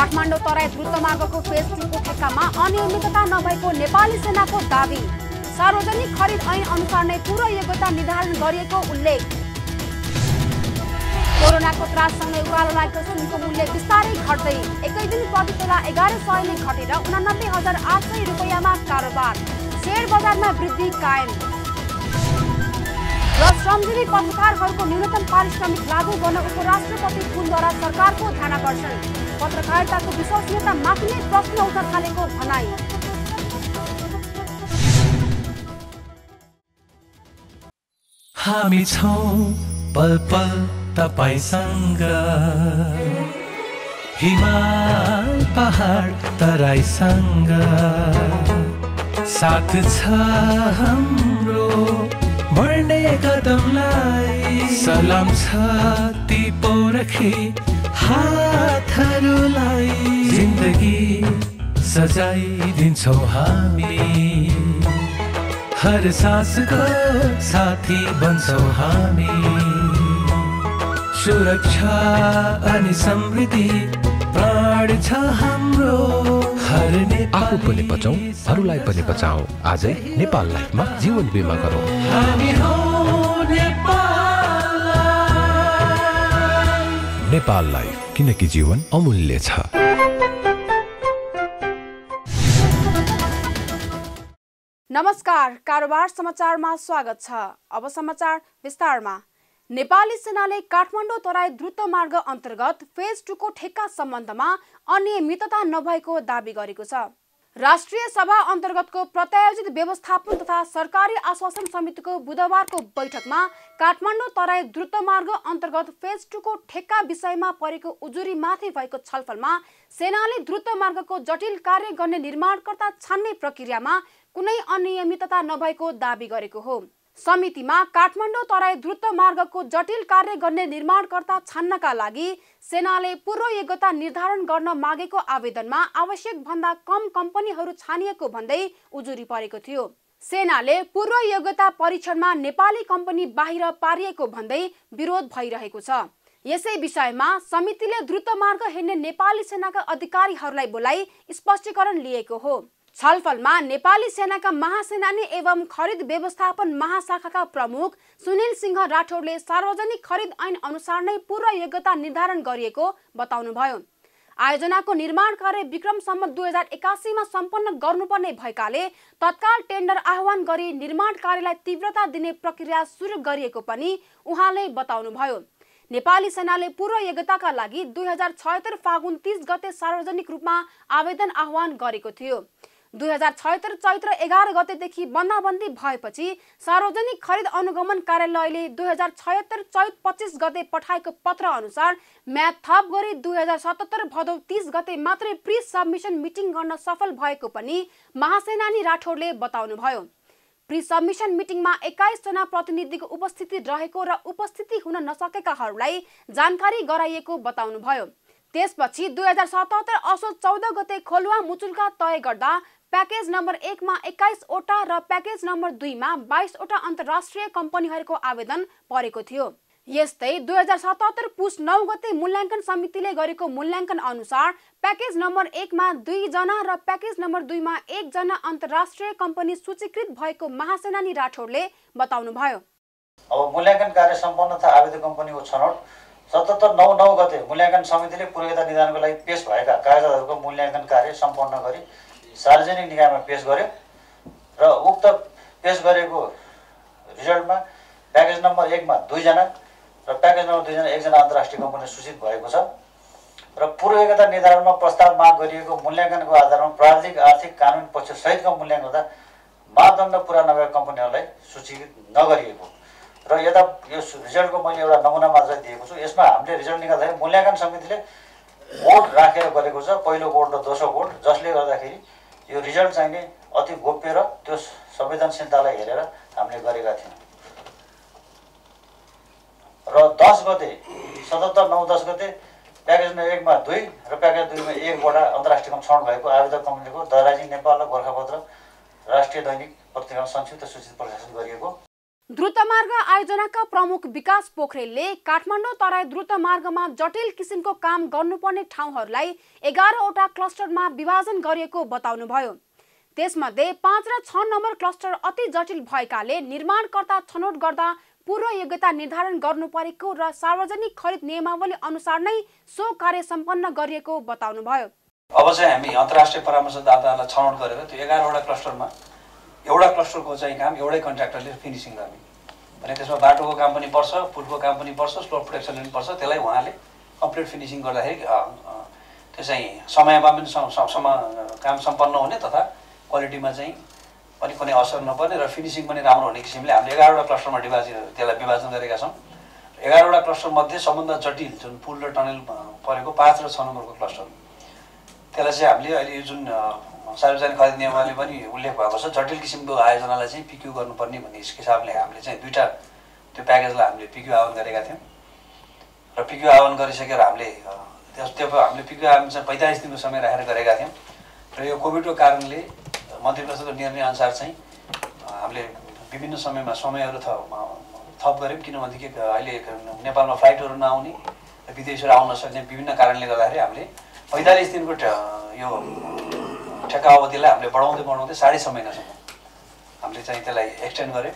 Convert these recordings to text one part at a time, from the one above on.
Kathmandu Terai द्रुतमार्गको phase 2 को ठेक्कामा अनियमितता नभएको नेपाली सेनाको दाबी। सार्वजनिक खरिद ऐन अनुसार नै पूर्व योग्यता निर्धारण गरिएको उल्लेख। कोरोनाको त्राससँगै उकालो लागेको सुनको मूल्य बिस्तारै घट्दै एकै दिन प्रति तोला 1100 नै घटेर 89,800 रुपैयाँमा कारोबार। शेयर बजारमा वृद्धि कायम। र श्रमजीवी पत्रकारहरूको न्यूनतम पारिश्रमिक लागू गर्न उपराष्ट्रपति पुनद्वारा सरकारको ध्यानाकर्षण। पत्रकारिताको विश्वसनीयता माथि नै प्रश्न उठ्न थालेको भनाई। हामी छौं पल पल तपाईसँग, हिमाल पहाड तराईसँग, साथ छ हाम्रो बढ्ने कदमलाई। सलाम छ ती पोरखी हातहरूलाई, जिन्दगी सजाइदिन्छौ हामी, हर सासको साथी बन्छौ हामी। सुरक्षा अनि समृद्धि प्राण छ हाम्रो, हर आफू पनि बचाऊ, अरूलाई पनि बचाऊ। आजै नेपाल लाइफमा जीवन बिमा गरौँ। हामी हौ नेपाल लाइफ। नेपाल लाइफ, किनकि जीवन अमूल्य छ। नमस्कार, कारोबार समाचारमा स्वागत छ। अब समाचार विस्तारमा। नेपाली सेनाले काठमाडौँ तराई द्रुतमार्ग अन्तर्गत फेज 2 को ठेक्का सम्बन्धमा अनियमितता नभएको दाबी गरेको छ। राष्ट्रिय सभा अन्तर्गतको प्रत्यायोजित व्यवस्थापन तथा सरकारी आश्वासन समितिको बुधबारको बैठकमा काठमाडौँ तराई द्रुतमार्ग अन्तर्गत फेज 2 को ठेक्का विषयमा परेको उजुरीमाथि भएको छलफलमा सेनाले द्रुतमार्गको जटिल कार्य गर्ने निर्माणकर्ता छान्ने प्रक्रियामा कुनै अनियमितता नभएको दाबी गरेको हो। समितिमा काठमाडौँ तराई द्रुतमार्गको जटिल कार्य गर्ने निर्माणकर्ता छान्नका लागि सेनाले पूर्व योग्यता निर्धारण गर्न मागेको आवेदनमा आवश्यक भन्दा कम कम्पनीहरू छानिएको भन्दै उजुरी परेको थियो। सेनाले पूर्व योग्यता परीक्षणमा नेपाली कम्पनी बाहिर पारिएको भन्दै विरोध भइरहेको छ। यसै विषयमा समितिले द्रुतमार्ग हेर्ने नेपाली सेनाका अधिकारीहरूलाई बोलाई स्पष्टीकरण लिएको हो। छलफलमा नेपाली सेनाका महासेनानी एवं खरिद व्यवस्थापन महाशाखाका प्रमुख सुनिल सिंह राठौरले सार्वजनिक खरिद ऐन अनुसार नै पूर्व योग्यता निर्धारण गरिएको बताउनुभयो। आयोजनाको निर्माण कार्य विक्रमसम्म 2081 मा सम्पन्न गर्नुपर्ने भएकाले तत्काल टेन्डर आह्वान गरी निर्माण कार्यलाई तीव्रता दिने प्रक्रिया सुरु गरिएको पनि उहाँले बताउनुभयो। नेपाली सेनाले पूर्व योग्यताका लागि 2076 फागुन 30 गते सार्वजनिक रूपमा आवेदन आह्वान गरेको थियो। 2076 चैत्र 11 गतेदेखि बन्दाबन्दी भएपछि सार्वजनिक खरिद अनुगमन कार्यालयले 2076 चैत 25 गते पठाएको पत्र अनुसार म्याद थप गरी 2077 भदौ 30 गते मात्रै प्री सबमिसन मिटिङ गर्न सफल भएको पनि महासेनानी राठौरले बताउनुभयो। प्री सबमिसन मिटिङमा 21 जना प्रतिनिधिको उपस्थिति रहेको र उपस्थिति हुन नसकेकाहरूलाई जानकारी गराइएको बताउनुभयो। त्यसपछि 2077 असोज 14 गते खोलुवा मुचुल्का तय गर्दा प्याकेज नम्बर 1 मा 21 वटा र प्याकेज नम्बर 2 मा 22 वटा अन्तर्राष्ट्रिय कम्पनीहरूको आवेदन परेको थियो। यस्तै 2077 पुस 9 गते मूल्याङ्कन समितिले गरेको मूल्याङ्कन अनुसार प्याकेज नम्बर 1 मा 2 जना र प्याकेज नम्बर 2 मा 1 जना अन्तर्राष्ट्रिय कम्पनी सूचीकृत भएको महासेनानी राठौरले बताउनुभयो। अब मूल्याङ्कन कार्य सम्पन्न तथा आवेदक कम्पनीको छनौट 77/9/9 गते मूल्याङ्कन समितिले पूर्व योग्यता निर्धारणको लागि पेश भएका कागजातहरूको मूल्याङ्कन कार्य सम्पन्न गरी सार्वजनिक निकायमा पेश गर्यो र उक्त पेश गरेको रिजल्टमा प्याकेज नम्बर 1 मा 2 जना र प्याकेज नम्बर 2 जना 1 जना अन्तर्राष्ट्रिय कम्पनी सूचित भएको छ र पूर्व योग्यता निर्धारणमा प्रस्ताव माग गरिएको मूल्याङ्कनको आधारमा प्राविधिक आर्थिक कानुनी पक्ष सहितको मूल्याङ्कन गर्दा मापदण्ड पुरा नभएका कम्पनीहरूलाई सूचीकृत नगरिएको र यता यो रिजल्टको मैले एउटा नमुना मात्र दिएको छु। यसमा हामीले रिजल्ट निकाल्दाखेरि मूल्याङ्कन समितिले बोर्ड राखेर गरेको छ, पहिलो बोर्ड र दोस्रो बोर्ड, जसले गर्दाखेरि यो रिजल्ट चाहिँ नि अति गोप्य र त्यो संवेदनशीलतालाई हेरेर हामीले गरेका थियौँ। र 10 गते 77/9/10 गते प्याकेज नम्बर 1 मा 2 र प्याकेज 2 मा 1 वटा अन्तर्राष्ट्रिय छनौट भएको आवेदक कम्पनीको द राइजिङ नेपाल र गोर्खापत्र राष्ट्रिय दैनिक पत्रिकामा संक्षिप्त सूचित प्रकाशन गरिएको। द्रुतमार्ग आयोजनाका प्रमुख विकास पोखरेलले काठमाडौँ तराई द्रुतमार्गमा जटिल किसिमको काम गर्नुपर्ने ठाउँहरूलाई 11वटा क्लस्टरमा विभाजन गरिएको बताउनुभयो। त्यसमध्ये 5 र 6 नम्बर क्लस्टर अति जटिल भएकाले निर्माणकर्ता छनौट गर्दा पूर्व योग्यता निर्धारण गर्नु परेको र सार्वजनिक खरिद नियमावली अनुसार नै सो कार्य सम्पन्न गरिएको बताउनुभयो। अब चाहिँ हामी अन्तर्राष्ट्रिय परामर्शदातालाई छनौट गरेर त्यो 11वटा क्लस्टरमा एउटा क्लस्टरको चाहिँ काम एउटै कन्ट्र्याक्टरले फिनिसिङ गर्ने भने त्यसमा बाटोको काम पनि पर्छ, पुलको काम पनि पर्छ, स्लोप प्रोटेक्सन पनि पर्छ। त्यसलाई उहाँले कम्प्लिट फिनिसिङ गर्दाखेरि त्यो चाहिँ समयमा पनि काम सम्पन्न हुने तथा क्वालिटीमा चाहिँ पनि कुनै असर नपर्ने र फिनिसिङ पनि राम्रो हुने किसिमले हामीले 11वटा क्लस्टरमा त्यसलाई विभाजन गरेका छौँ। 11वटा क्लस्टर मध्ये सबभन्दा जटिल जुन पुल र टनल परेको 5 र 6 नम्बरको क्लस्टर त्यसलाई चाहिँ हामीले अहिले यो जुन सार्वजनिक खरिद नियमले पनि उल्लेख भएको छ जटिल किसिमको आयोजनालाई चाहिँ पिक्यू गर्नुपर्ने भन्ने हिसाबले हामीले चाहिँ 2टा त्यो प्याकेजलाई हामीले पिक्यू आह्वान गरेका थियौँ र पिक्यू आह्वान गरिसकेर हामीले पिक्यू आह्वान चाहिँ 45 दिनको समय राखेर गरेका थियौँ र यो कोभिडको कारणले मन्त्री परिषदको निर्णय अनुसार चाहिँ हामीले विभिन्न समयहरू थप गऱ्यौँ किनभनेदेखि अहिले नेपालमा फ्लाइटहरू नआउने विदेशीहरू आउन सक्ने विभिन्न कारणले गर्दाखेरि हामीले 45 दिनको यो ठेक्का अवधिलाई हामीले बढाउँदै 6.5 महिनासम्म हामीले चाहिँ त्यसलाई एक्सटेन्ड गऱ्यौँ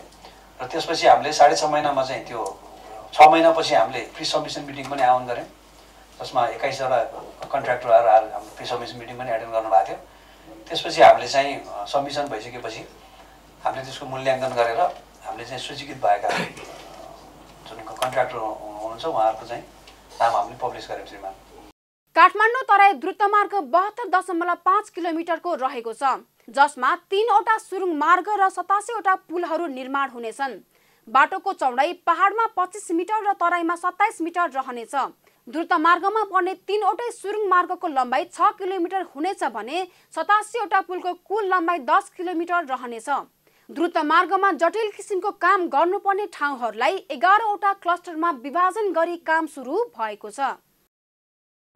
र त्यसपछि हामीले 6.5 महिनामा चाहिँ त्यो 6 महिनापछि हामीले प्री सबमिसन मिटिङ पनि आह्वान गऱ्यौँ जसमा 21वटा कन्ट्र्याक्टरहरू हाम्रो प्री सबमिसन मिटिङ पनि एटेन्ड गर्नुभएको थियो। त्यसपछि हामीले चाहिँ सबमिसन भइसकेपछि हामीले त्यसको मूल्याङ्कन गरेर हामीले चाहिँ सूचीकृत भएका जुन कन्ट्र्याक्टर हुनुहुन्छ उहाँहरूको चाहिँ नाम हामीले पब्लिस गरेको श्रीमान। काठमाडौँ तराई द्रुतमार्ग 72.5 किलोमिटरको रहेको छ जसमा 3वटा सुरुङ मार्ग र 87वटा पुलहरू निर्माण हुनेछन्। बाटोको चौडाइ पहाडमा 25 मिटर र तराईमा 27 मिटर रहनेछ। द्रुतमार्गमा पर्ने 3वटै सुरुङ मार्गको लम्बाइ 6 किलोमिटर हुनेछ भने 87वटा पुलको कुल लम्बाइ 10 किलोमिटर रहनेछ। द्रुतमार्गमा जटिल किसिमको काम गर्नुपर्ने ठाउँहरूलाई 11वटा क्लस्टरमा विभाजन गरी काम सुरु भएको छ।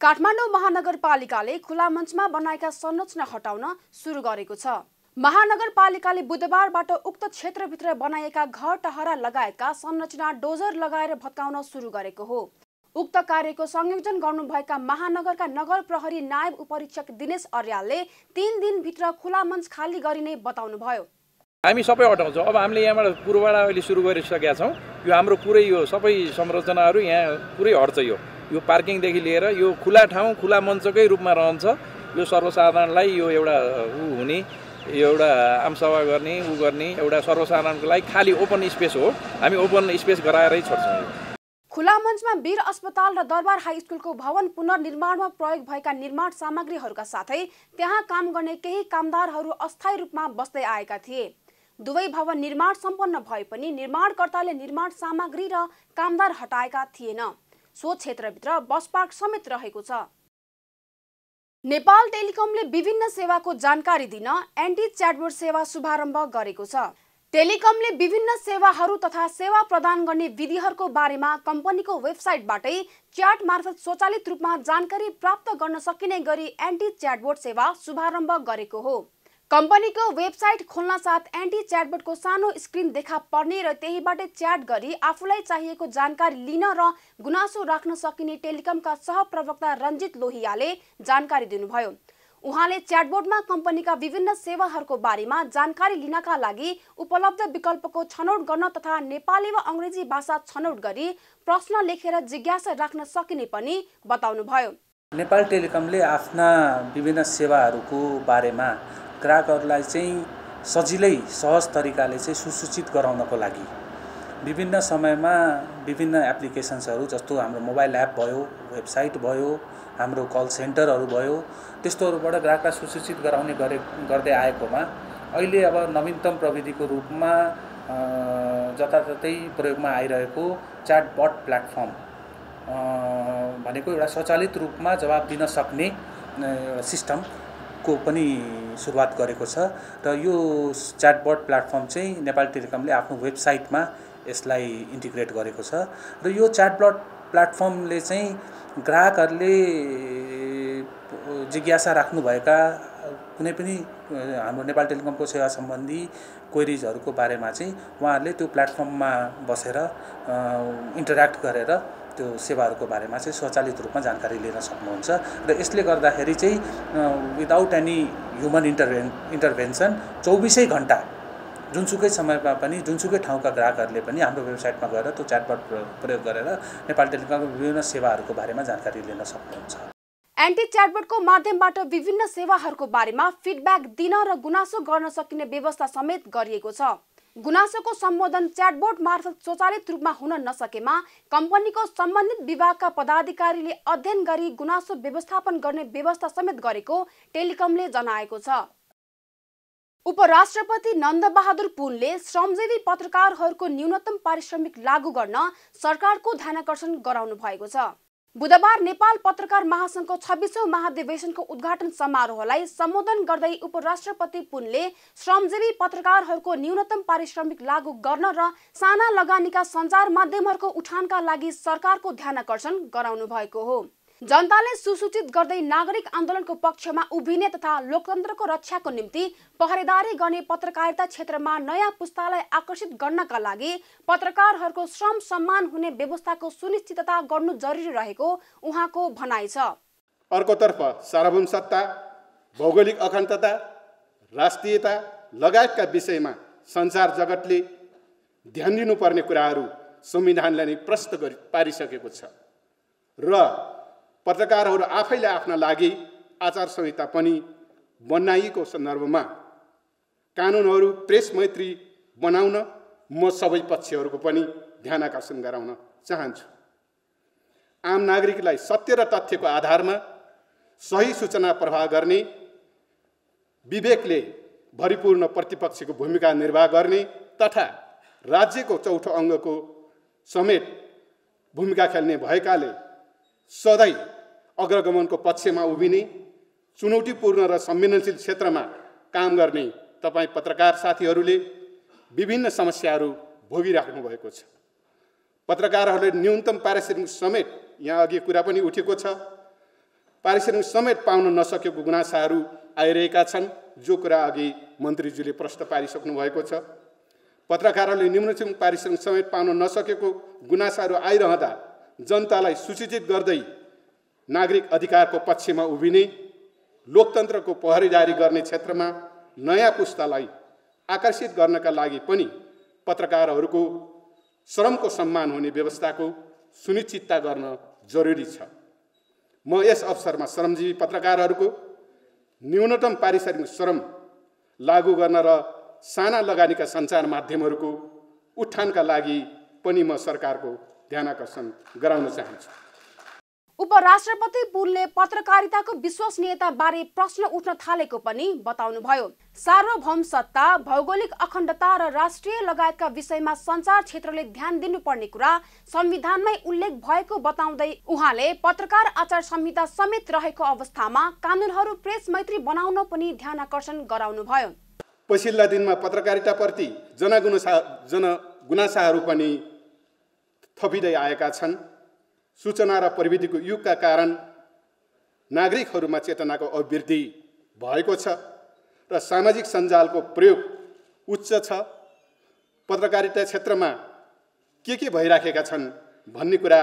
काठमाडौँ महानगरपालिकाले खुला मञ्चमा बनाएका संरचना हटाउन सुरु गरेको छ। महानगरपालिकाले बुधबारबाट उक्त क्षेत्रभित्र बनाइएका घर टहरा लगायतका संरचना डोजर लगाएर भत्काउन सुरु गरेको हो। उक्त कार्यको संयोजन गर्नुभएका महानगरका नगर प्रहरी नायब उपरीक्षक दिनेश अर्यालले 3 दिनभित्र खुला मञ्च खाली गरिने बताउनुभयो। हामी सबै हटाउँछौँ। अब हामीले यहाँबाट पूर्वबाट अहिले सुरु गरिसकेका छौँ। यो हाम्रो पुरै यो सबै संरचनाहरू यहाँ पुरै हट्छ। यो पार्किङदेखि लिएर यो खुला ठाउँ खुला मञ्चकै रूपमा रहन्छ। यो सर्वसाधारणलाई यो एउटा हुने एउटा आमसभा गर्ने गर्ने एउटा सर्वसाधारणको लागि खाली ओपन स्पेस हो। हामी ओपन स्पेस गराएरै छोड्छौँ। खुला मञ्चमा वीर अस्पताल र दरबार हाई स्कुलको भवन पुनर्निर्माणमा प्रयोग भएका निर्माण सामग्रीहरूका साथै त्यहाँ काम गर्ने केही कामदारहरू अस्थायी रूपमा बस्दै आएका थिए। दुवै भवन निर्माण सम्पन्न भए पनि निर्माणकर्ताले निर्माण सामग्री र कामदार हटाएका थिएन। सो क्षेत्रभित्र बस पार्क समेत रहेको छ। नेपाल टेलिकमले विभिन्न सेवाको जानकारी दिन एन्टी च्याटबोट सेवा शुभारम्भ गरेको छ। टेलिकमले विभिन्न सेवाहरू तथा सेवा प्रदान गर्ने विधिहरूको बारेमा कम्पनीको वेबसाइटबाटै च्याट मार्फत स्वचालित रूपमा जानकारी प्राप्त गर्न सकिने गरी एन्टी च्याटबोट सेवा शुभारम्भ गरेको हो। कम्पनीको वेबसाइट खोल्न साथ एन्टी च्याटबोटको सानो स्क्रिन देखा पर्ने र त्यहीबाट च्याट गरी आफूलाई चाहिएको जानकारी लिन र गुनासो राख्न सकिने टेलिकमका सहप्रवक्ता रञ्जित लोहियाले जानकारी दिनुभयो। उहाँले च्याटबोटमा कम्पनीका विभिन्न सेवाहरूको बारेमा जानकारी लिनका लागि उपलब्ध विकल्पको छनौट गर्न तथा नेपाली वा अंग्रेजी भाषा छनौट गरी प्रश्न लेखेर जिज्ञासा राख्न सकिने पनि बताउनुभयो। नेपाल टेलिकमले आफ्ना विभिन्न सेवाहरूको बारेमा ग्राहकहरूलाई चाहिँ सजिलै सहज तरिकाले चाहिँ सुसूचित गराउनको लागि विभिन्न समयमा विभिन्न एप्लिकेसन्सहरू जस्तो हाम्रो मोबाइल एप भयो, वेबसाइट भयो, हाम्रो कल सेन्टरहरू भयो, त्यस्तोहरूबाट ग्राहकलाई सुसूचित गराउने गर्दै आएकोमा अहिले अब नवीनतम प्रविधिको रूपमा जताततै प्रयोगमा आइरहेको च्याटबट प्लेटफर्म भनेको एउटा स्वचालित रूपमा जवाब दिन सक्ने सिस्टमको पनि सुरुवात गरेको छ र यो च्याटबट प्लेटफर्म चाहिँ नेपाल टेलिकमले आफ्नो वेबसाइटमा यसलाई इन्टिग्रेट गरेको छ र यो च्याटबट प्लेटफर्मले चाहिँ ग्राहकहरूले जिज्ञासा राख्नुभएका कुनै पनि हाम्रो नेपाल टेलिकमको सेवा सम्बन्धी क्वेरिजहरूको बारेमा चाहिँ उहाँहरूले त्यो प्लेटफर्ममा बसेर इन्टरेक्ट गरेर त्यो सेवाहरूको बारेमा चाहिँ स्वचालित रूपमा जानकारी लिन सक्नुहुन्छ र यसले गर्दाखेरि चाहिँ विदाउट एनी ह्युमन इन्टरभेन्सन 24 घण्टा जुनसुकै समयमा पनि जुनसुकै ठाउँका ग्राहकहरूले पनि हाम्रो वेबसाइटमा गएर त्यो च्याटबट प्रयोग गरेर नेपाल टेलिकमको विभिन्न सेवाहरूको बारेमा जानकारी लिन सक्नुहुन्छ। एन्टी च्याटबटको माध्यमबाट विभिन्न सेवाहरूको बारेमा फिडब्याक दिन र गुनासो गर्न सकिने व्यवस्था समेत गरिएको छ। गुनासोको सम्बोधन च्याटबोट मार्फत स्वचालित रूपमा हुन नसकेमा कम्पनीको सम्बन्धित विभागका पदाधिकारीले अध्ययन गरी गुनासो व्यवस्थापन गर्ने व्यवस्था समेत गरेको टेलिकमले जनाएको छ। उपराष्ट्रपति नन्दबहादुर पुनले श्रमजीवी पत्रकारहरूको न्यूनतम पारिश्रमिक लागू गर्न सरकारको ध्यानाकर्षण गराउनु भएको छ। बुधबार नेपाल पत्रकार महासंघको 26औं महाधिवेशनको उद्घाटन समारोहलाई सम्बोधन गर्दै उपराष्ट्रपति पुनले श्रमजीवी पत्रकारहरूको न्यूनतम पारिश्रमिक लागू गर्न र साना लगानीका सञ्चार माध्यमहरूको उठानका लागि सरकारको ध्यानाकर्षण गराउनु भएको हो। जनताले सुसूचित गर्दै नागरिक आन्दोलनको पक्षमा उभिने तथा लोकतन्त्रको रक्षाको निम्ति पहरेदारी गर्ने पत्रकारिता क्षेत्रमा नयाँ पुस्तालाई आकर्षित गर्नका लागि पत्रकारहरूको श्रम सम्मान हुने व्यवस्थाको सुनिश्चितता गर्नु जरुरी रहेको उहाँको भनाइ छ। अर्कोतर्फ सार्वभौम सत्ता, भौगोलिक अखण्डता, राष्ट्रियता लगायतका विषयमा सञ्चार जगतले ध्यान दिनुपर्ने कुराहरू संविधानले नै प्रष्ट पारिसकेको छ र पत्रकारहरू आफैले आफ्ना लागि आचार संहिता पनि बनाइएको सन्दर्भमा कानुनहरू प्रेस मैत्री बनाउन म सबै पक्षहरूको पनि ध्यान आकर्षण गराउन चाहन्छु। आम नागरिकलाई सत्य र तथ्यको आधारमा सही सूचना प्रवाह गर्ने, विवेकले भरिपूर्ण प्रतिपक्षको भूमिका निर्वाह गर्ने तथा राज्यको चौथो अङ्गको समेत भूमिका खेल्ने भएकाले सधैँ अग्रगमनको पक्षमा उभिने, चुनौतीपूर्ण र संवेदनशील क्षेत्रमा काम गर्ने तपाईँ पत्रकार साथीहरूले विभिन्न समस्याहरू भोगिराख्नु भएको छ। पत्रकारहरूले न्यूनतम पारिश्रमिक समेत, यहाँ अघि कुरा पनि उठेको छ, पारिश्रमिक समेत पाउन नसकेको गुनासाहरू आइरहेका छन्, जो कुरा अघि मन्त्रीज्यूले प्रश्न पारिसक्नु भएको छ। पत्रकारहरूले न्यूनतम पारिश्रमिक समेत पाउन नसकेको गुनासाहरू आइरहँदा जनतालाई सूचित गर्दै नागरिक अधिकारको पक्षमा उभिने, लोकतन्त्रको पहरेदारी गर्ने क्षेत्रमा नयाँ पुस्तालाई आकर्षित गर्नका लागि पनि पत्रकारहरूको श्रमको सम्मान हुने व्यवस्थाको सुनिश्चितता गर्न जरुरी छ। म यस अवसरमा श्रमजीवी पत्रकारहरूको न्यूनतम पारिश्रमिक श्रम लागू गर्न र साना लगानीका सञ्चार माध्यमहरूको उत्थानका लागि पनि म सरकारको ध्यानाकर्षण गराउन चाहन्छु। उपराष्ट्रपति पुनले पत्रकारिताको विश्वसनीयता बारे प्रश्न उठ्न थालेको पनि बताउनुभयो। सार्वभौम सत्ता, भौगोलिक अखण्डता र राष्ट्रिय लगायतका विषयमा सञ्चार क्षेत्रले ध्यान दिनुपर्ने कुरा संविधानमै उल्लेख भएको बताउँदै उहाँले पत्रकार आचार संहिता समेत रहेको अवस्थामा कानुनहरू प्रेस मैत्री बनाउन पनि ध्यानाकर्षण गराउनुभयो। पछिल्ला दिनमा पत्रकारिताप्रति जनगुनासाहरू पनि थपिँदै आएका छन्। सूचना र प्रविधिको युगका कारण नागरिकहरूमा चेतनाको अभिवृद्धि भएको छ र सामाजिक सञ्जालको प्रयोग उच्च छ। पत्रकारिता क्षेत्रमा के भइराखेका छन् भन्ने कुरा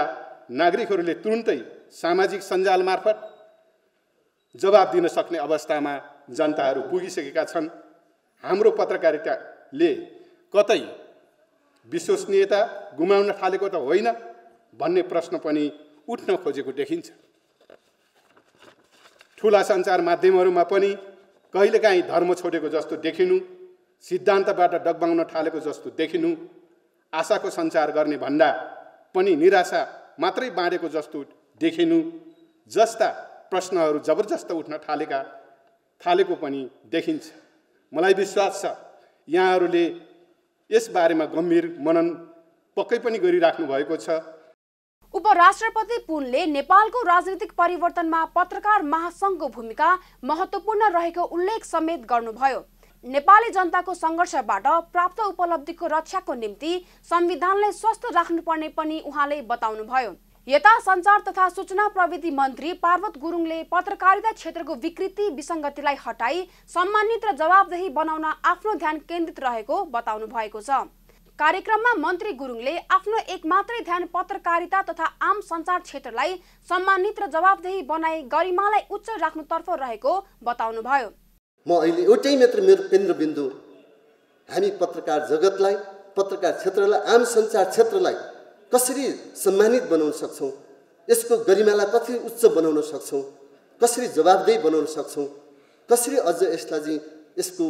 नागरिकहरूले तुरुन्तै सामाजिक सञ्जाल मार्फत जवाब दिन सक्ने अवस्थामा जनताहरू पुगिसकेका छन्। हाम्रो पत्रकारिताले कतै विश्वसनीयता गुमाउन थालेको त होइन भन्ने प्रश्न पनि उठ्न खोजेको देखिन्छ। ठुला सञ्चार माध्यमहरूमा पनि कहिलेकाहीँ धर्म छोडेको जस्तो देखिनु, सिद्धान्तबाट डगबाउन थालेको जस्तो देखिनु, आशाको सञ्चार गर्ने भन्दा पनि निराशा मात्रै बाँडेको जस्तो देखिनु जस्ता प्रश्नहरू जबरजस्त उठ्न थालेको पनि देखिन्छ। मलाई विश्वास छ यहाँहरूले यस बारेमा गम्भीर मनन पक्कै पनि गरिराख्नु भएको छ। उपराष्ट्रपति पुनले नेपालको राजनीतिक परिवर्तनमा पत्रकार महासंघको भूमिका महत्त्वपूर्ण रहेको उल्लेख समेत गर्नुभयो। नेपाली जनताको सङ्घर्षबाट प्राप्त उपलब्धिको रक्षाको निम्ति संविधानलाई स्वस्थ राख्नुपर्ने पनि उहाँले बताउनुभयो। यता सञ्चार तथा सूचना प्रविधि मन्त्री पार्वत गुरुङले पत्रकारिता क्षेत्रको विकृति विसङ्गतिलाई हटाई सम्मानित र जवाबदेही बनाउन आफ्नो ध्यान केन्द्रित रहेको बताउनु भएको छ। कार्यक्रममा मन्त्री गुरुङले आफ्नो एक मात्रै ध्यान पत्रकारिता तथा आम सञ्चार क्षेत्रलाई सम्मानित र जवाबदेही बनाई गरिमालाई उच्च राख्नुतर्फ रहेको बताउनुभयो। म अहिले एउटै मात्र मेरो केन्द्रबिन्दु हामी पत्रकार जगतलाई, पत्रकार क्षेत्रलाई, आम सञ्चार क्षेत्रलाई कसरी सम्मानित बनाउन सक्छौँ, यसको गरिमालाई कसरी उच्च बनाउन सक्छौँ, कसरी जवाबदेही बनाउन सक्छौँ, कसरी अझ यसलाई यसको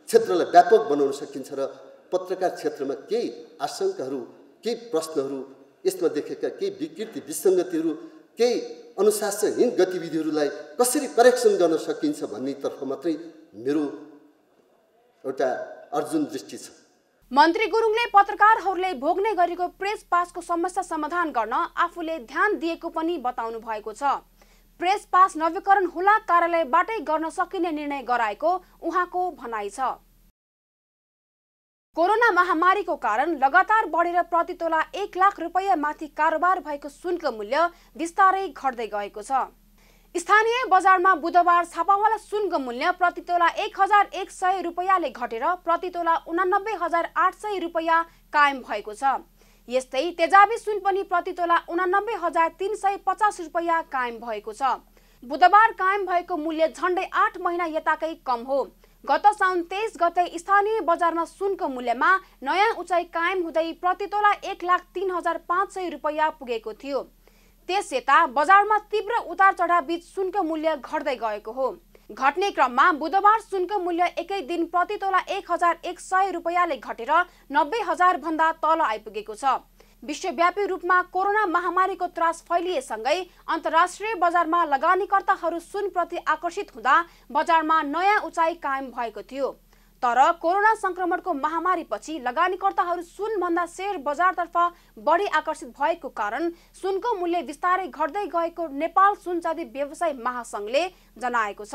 क्षेत्रलाई व्यापक बनाउन सकिन्छ र पत्रकार क्षेत्रमा केही आशंकाहरू, केही प्रश्नहरू, यसमा देखेका केही विकृति विसङ्गतिहरू, केही अनुशासनहीन गतिविधिहरूलाई कसरी करेक्सन गर्न सकिन्छ भन्नेतर्फ मात्रै मेरो एउटा अर्जुन दृष्टि छ। मन्त्री गुरुङले पत्रकारहरूले भोग्ने गरेको प्रेस पासको समस्या समाधान गर्न आफूले ध्यान दिएको पनि बताउनु भएको छ। प्रेस पास नवीकरण हुला कार्यालयबाटै गर्न सकिने निर्णय गराएको उहाँको भनाइ छ। कोरोना महामारीको कारण लगातार बढेर प्रतितोला 1 लाख रुपैयाँ माथि कारोबार भएको सुनको मूल्य बिस्तारै घट्दै गएको छ। स्थानीय बजारमा बुधबार छापावाला सुनको मूल्य प्रतितोला 1100 रुपैयाँले घटेर प्रतितोला 89,800 रुपैयाँ कायम भएको छ। यस्तै तेजाबी सुन पनि प्रतितोला 89,350 रुपैयाँ कायम भएको छ। बुधबार कायम भएको मूल्य झण्डै 8 महिना यताकै कम हो। गत साउन 23 गते स्थानीय बजारमा सुनको मूल्यमा नयाँ उचाइ कायम हुँदै प्रतितोला 1,03,500 रुपैयाँ पुगेको थियो। त्यस यता बजारमा तीव्र उतार चढाव बीच सुनको मूल्य घट्दै गएको हो। घट्ने क्रममा बुधबार सुनको मूल्य एकै दिन प्रतितोला 1,100 रुपैयाँले घटेर 90,000 भन्दा तल आइपुगेको छ। विश्वव्यापी रूपमा कोरोना महामारीको त्रास फैलिएसँगै अन्तर्राष्ट्रिय बजारमा लगानीकर्ताहरू सुनप्रति आकर्षित हुँदा बजारमा नयाँ उचाइ कायम भएको थियो। तर कोरोना संक्रमणको महामारीपछि लगानीकर्ताहरू सुनभन्दा शेयर बजारतर्फ बढी आकर्षित भएको कारण सुनको मूल्य बिस्तारै घट्दै गएको नेपाल सुन चाँदी व्यवसाय महासंघले जनाएको छ।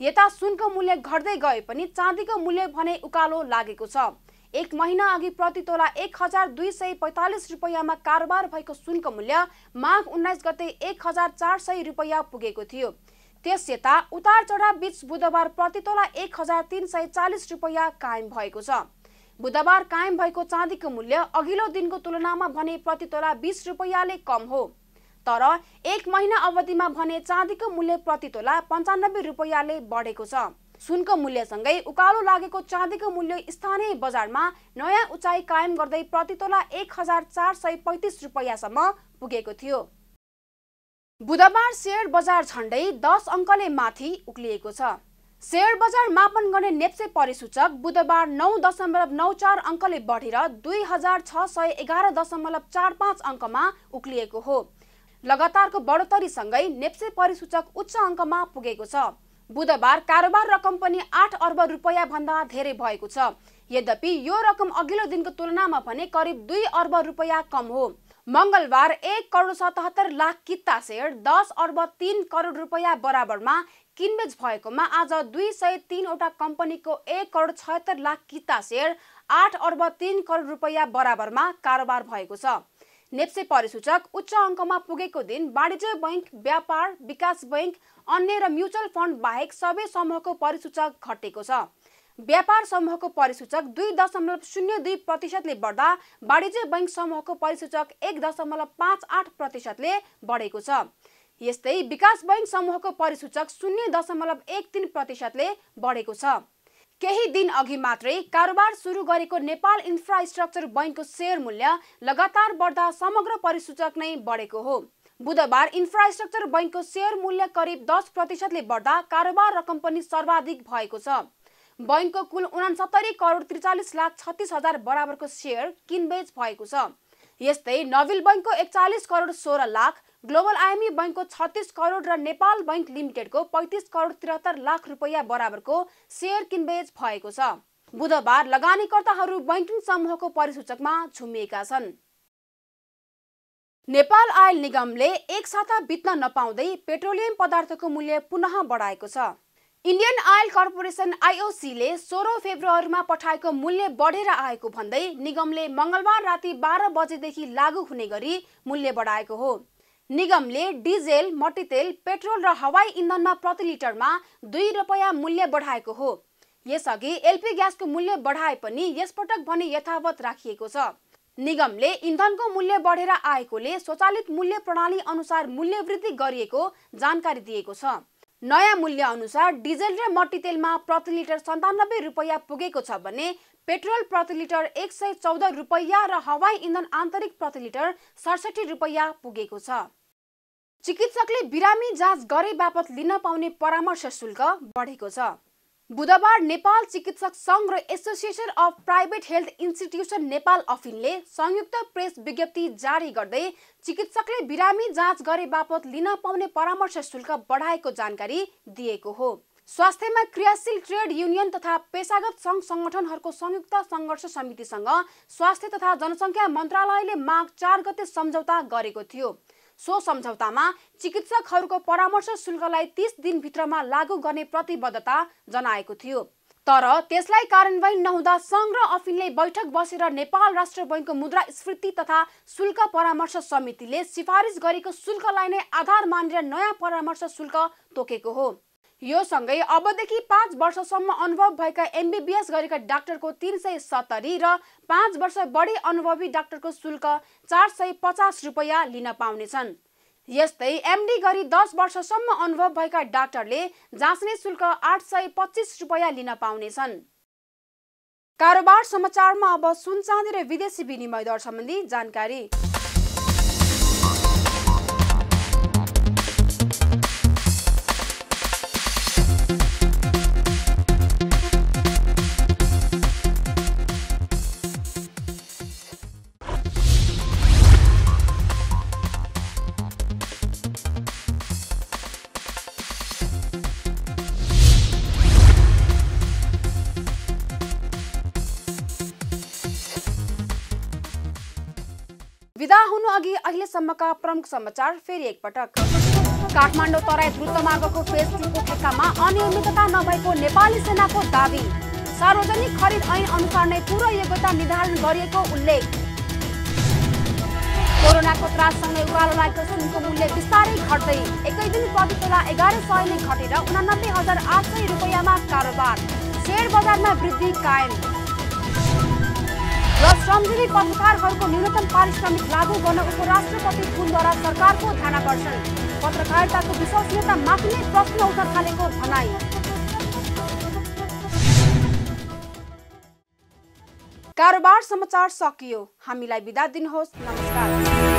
यता सुनको मूल्य घट्दै गए पनि चाँदीको मूल्य भने उकालो लागेको छ। एक महिना अघि प्रतितोला 1,245 रुपैयाँमा कारोबार भएको सुनको मूल्य माघ 19 गते 1,400 रुपैयाँ पुगेको थियो। त्यस यता उतार चढाव बीच बुधबार प्रतितोला 1,340 रुपैयाँ कायम भएको छ। बुधबार कायम भएको चाँदीको मूल्य अघिल्लो दिनको तुलनामा भने प्रतितोला 20 रुपैयाँले कम हो। तर एक महिना अवधिमा भने चाँदीको मूल्य प्रतितोला 95 रुपैयाँले बढेको छ। सुनको मूल्यसँगै उकालो लागेको चाँदीको मूल्य स्थानीय बजारमा नयाँ उचाइ कायम गर्दै प्रतितोला 1,435 रुपैयाँसम्म पुगेको थियो। बुधबार शेयर बजार झण्डै 10 अङ्कले माथि उक्लिएको छ। शेयर बजार मापन गर्ने नेप्से परिसूचक बुधबार 9.94 अङ्कले बढेर 2,611.45 अङ्कमा उक्लिएको हो। लगातारको बढोत्तरीसँगै नेप्से परिसूचक उच्च अङ्कमा पुगेको छ। बुधबार कारोबार रकम पनि 8 अर्ब रुपैयाँ भन्दा धेरै भएको छ। यद्यपि यो रकम अघिल्लो दिनको तुलनामा भने करिब 2 अर्ब रुपैयाँ कम हो। मंगलबार 1,77 लाख किता शेयर 10 अर्ब 3 करोड रुपैयाँ बराबरमा किनबेच भएकोमा आज 203 वटा कम्पनीको 1,76 लाख किता शेयर 8 अर्ब 3 करोड रुपैयाँ बराबरमा कारोबार भएको छ। नेप्से परिसूचक उच्च अङ्कमा पुगेको दिन वाणिज्य बैंक, व्यापार, विकास बैंक, अन्य र म्युचुअल फन्ड बाहेक सबै समूहको परिसूचक घटेको छ। व्यापार समूहको परिसूचक 2.02% बढ्दा वाणिज्य बैंक समूहको परिसूचक 1.58% बढेको छ। यस्तै विकास बैंक समूहको परिसूचक 0.13% बढेको छ। केही दिन अघि मात्रै कारोबार सुरु गरेको नेपाल इन्फ्रास्ट्रक्चर बैंकको शेयर मूल्य लगातार बढ्दा समग्र परिसूचक नै बढेको हो। बुधबार इन्फ्रास्ट्रक्चर बैंकको शेयर मूल्य करिब 10% बढ्दा कारोबार रकम पनि सर्वाधिक भएको छ। बैंकको कुल 69 करोड 43 लाख 36 हजार बराबरको शेयर किनबेच भएको छ। यस्तै नविल बैंकको 41 करोड 16 लाख, ग्लोबल आइएमई बैंकको 36 करोड र नेपाल बैंक लिमिटेडको 35 करोड 73 लाख रुपैयाँ बराबरको शेयर किनबेच भएको छ। बुधबार लगानीकर्ताहरू बैंकिङ समूहको परिसूचकमा झुमिएका छन्। नेपाल आयल निगमले एक साता बित्न नपाउँदै पेट्रोलियम पदार्थको मूल्य पुनः बढाएको छ। इन्डियन आयल कर्पोरेसन आईओसीले 16 फेब्रुअरीमा पठाएको मूल्य बढेर आएको भन्दै निगमले मंगलबार राति 12 बजेदेखि लागू हुने गरी मूल्य बढाएको हो। निगमले डिजेल, मट्टीतेल, पेट्रोल र हवाई इन्धनमा प्रति लिटरमा 2 रुपैयाँ मूल्य बढाएको हो। यसअघि एलपी ग्यासको मूल्य बढाए पनि यसपटक भने यथावत राखिएको छ। निगमले इन्धनको मूल्य बढेर आएकोले स्वचालित मूल्य प्रणाली अनुसार मूल्य वृद्धि गरिएको जानकारी दिएको छ। नयाँ मूल्य अनुसार डिजेल र मट्टीतेलमा प्रति लिटर 97 रुपैयाँ पुगेको छ भने पेट्रोल प्रति लिटर 114 रुपैयाँ र हवाई इन्धन आन्तरिक प्रति लिटर 67 रुपैयाँ पुगेको छ। चिकित्सकले बिरामी जाँच गरे बापत लिन पाउने परामर्श शुल्क बढेको छ। बुधबार नेपाल चिकित्सक संघ र association of private health institution Nepal अफिनले संयुक्त प्रेस विज्ञप्ति जारी गर्दै चिकित्सकले बिरामी जाँच गरे बापत लिन पाउने परामर्श शुल्क बढाएको जानकारी दिएको हो। स्वास्थ्यमा क्रियाशील ट्रेड युनियन तथा पेशागत संघ संगठनहरूको संयुक्त संघर्ष समितिसँग स्वास्थ्य तथा जनसङ्ख्या मन्त्रालयले माघ 4 गते सम्झौता गरेको थियो। सो सम्झौतामा चिकित्सकहरूको परामर्श शुल्कलाई 30 दिनभित्रमा लागू गर्ने प्रतिबद्धता जनाएको थियो। तर त्यसलाई कार्यान्वयन नहुँदा संघ र अफिनले बैठक बसेर नेपाल राष्ट्र बैंकको मुद्रास्फीति तथा शुल्क परामर्श समितिले सिफारिस गरेको शुल्कलाई नै आधार मानेर नयाँ परामर्श शुल्क तोकेको हो। यो सँगै अबदेखि 5 वर्षसम्म अनुभव भएका एमबीबीएस गरेका डाक्टरको 370 र 5 वर्ष बढी अनुभवी डाक्टरको शुल्क 450 रुपैयाँ लिन पाउनेछन्। यस्तै एमडी गरी 10 वर्षसम्म अनुभव भएका डाक्टरले जाँच्ने शुल्क 825 रुपैयाँ लिन पाउनेछन्। कारोबार समाचारमा अब सुन चाँदी र विदेशी विनिमय दर सम्बन्धी जानकारी। विदा हुनु अघि अहिलेसम्मका प्रमुख समाचार फेरि एकपटक। काठमाडौँ तराई द्रुतमार्गको फेज 2 को ठेक्कामा अनियमितता नभएको नेपाली सेनाको दाबी। सार्वजनिक खरिद ऐन अनुसार नै पूर्व योग्यता निर्धारण गरिएको उल्लेख। कोरोनाको त्राससँगै उकालो लागेको सुनको मूल्य बिस्तारै घट्दै एकै दिन प्रति तोला 1100 नै घटेर 89,800 रुपैयाँमा कारोबार। शेयर बजारमा वृद्धि कायम। र श्रमजीवी पत्रकारहरूको न्यूनतम पारिश्रमिक लागू गर्न उपराष्ट्रपति पुनद्वारा सरकारको ध्यानाकर्षण। पत्रकारिताको विश्वसनीयता माथि नै प्रश्न उठ्न थालेको भनाई। कारोबार समाचार सकियो। हामीलाई बिदा दिनुहोस्। नमस्कार।